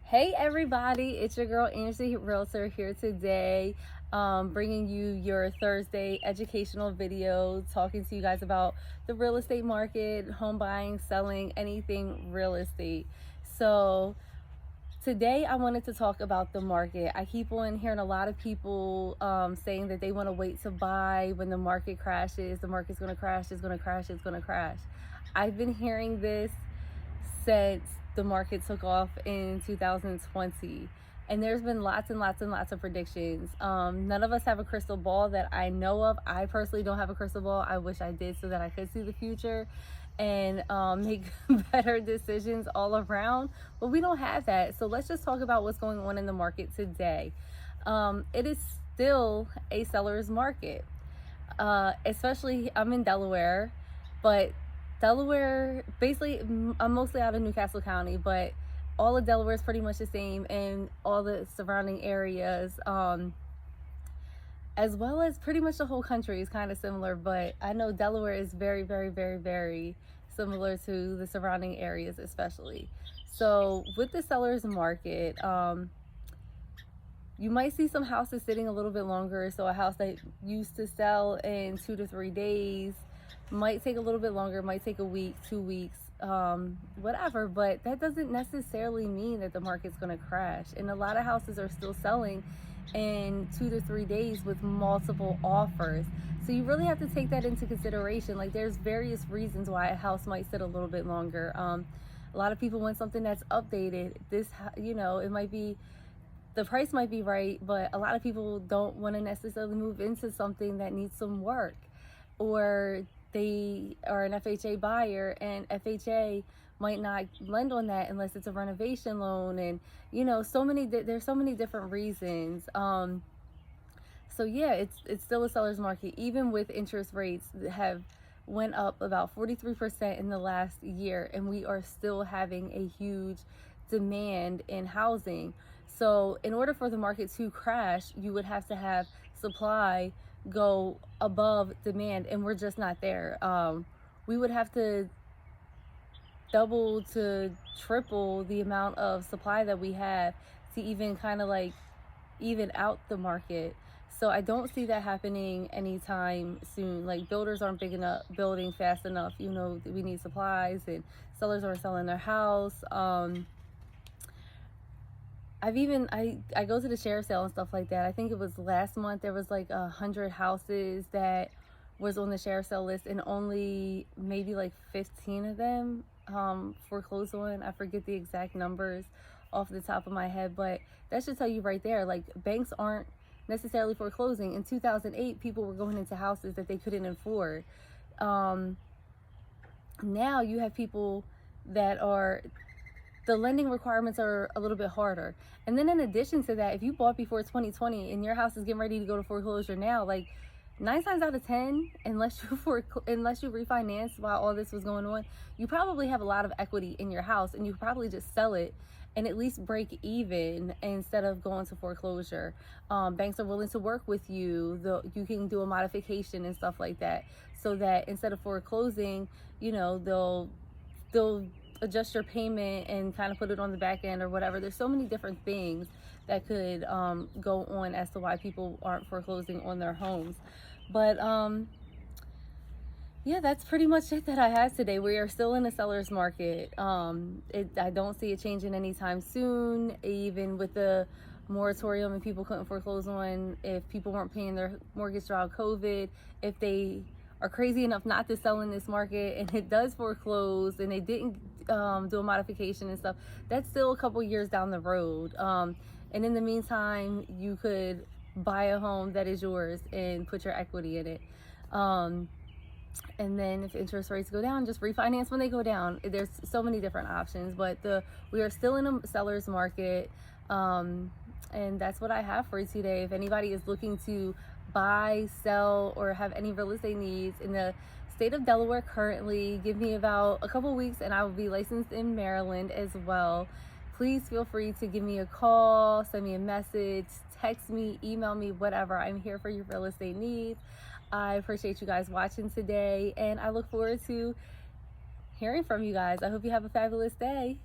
Hey everybody, it's your girl Angie Realtor here today, bringing you your Thursday educational video, talking to you guys about the real estate market, home buying, selling, anything real estate. So today I wanted to talk about the market. I keep on hearing a lot of people saying that they want to wait to buy when the market crashes. The market's going to crash, it's going to crash, it's going to crash. I've been hearing this since the market took off in 2020, and there's been lots and lots and lots of predictions. None of us have a crystal ball that I know of. I personally don't have a crystal ball. I wish I did so that I could see the future and make better decisions all around, but we don't have that. So let's just talk about what's going on in the market today. It is still a seller's market, especially I'm in Delaware, but Delaware, basically, I'm mostly out of Newcastle County, but all of Delaware is pretty much the same, and all the surrounding areas, as well as pretty much the whole country is kind of similar, but I know Delaware is very, very, very, very similar to the surrounding areas, especially. So with the seller's market, you might see some houses sitting a little bit longer. So a house that used to sell in 2 to 3 days might take a little bit longer, might take a week, 2 weeks, whatever, but that doesn't necessarily mean that the market's going to crash. And a lot of houses are still selling in 2 to 3 days with multiple offers. So you really have to take that into consideration. Like, there's various reasons why a house might sit a little bit longer. A lot of people want something that's updated. It might be, the price might be right, but a lot of people don't want to necessarily move into something that needs some work, or they are an FHA buyer, and FHA might not lend on that unless it's a renovation loan, and there's so many different reasons. So yeah, it's still a seller's market, even with interest rates that have went up about 43% in the last year, and we are still having a huge demand in housing. So in order for the market to crash, you would have to have supply go above demand, and we're just not there. We would have to double to triple the amount of supply that we have to even kind of like even out the market. So I don't see that happening anytime soon. Like, builders aren't big enough, building fast enough. We need supplies, and sellers aren't selling their house. I go to the sheriff sale and stuff like that. I think it was last month, there was like 100 houses that was on the sheriff sale list, and only maybe like 15 of them foreclosed on. I forget the exact numbers off the top of my head, but that should tell you right there, like, banks aren't necessarily foreclosing. In 2008, people were going into houses that they couldn't afford. Now you have people that are, the lending requirements are a little bit harder. And then in addition to that, if you bought before 2020 and your house is getting ready to go to foreclosure now, like 9 times out of 10, unless you refinance while all this was going on, you probably have a lot of equity in your house, and you probably just sell it and at least break even instead of going to foreclosure. Banks are willing to work with you. You can do a modification and stuff like that, so that instead of foreclosing, they'll adjust your payment and kind of put it on the back end or whatever. There's so many different things that could go on as to why people aren't foreclosing on their homes. But yeah, that's pretty much it that I have today. We are still in a seller's market. I don't see it changing anytime soon, even with the moratorium and people couldn't foreclose on, if people weren't paying their mortgage throughout COVID, if they are crazy enough not to sell in this market and it does foreclose and they didn't do a modification and stuff, that's still a couple years down the road. And in the meantime, you could buy a home that is yours and put your equity in it. And then if interest rates go down, just refinance when they go down. There's so many different options, but we are still in a seller's market. And that's what I have for you today. If anybody is looking to buy, sell, or have any real estate needs in the state of Delaware currently, give me about a couple weeks and I will be licensed in Maryland as well. Please feel free to give me a call, send me a message, text me, email me, whatever. I'm here for your real estate needs. I appreciate you guys watching today, and I look forward to hearing from you guys. I hope you have a fabulous day.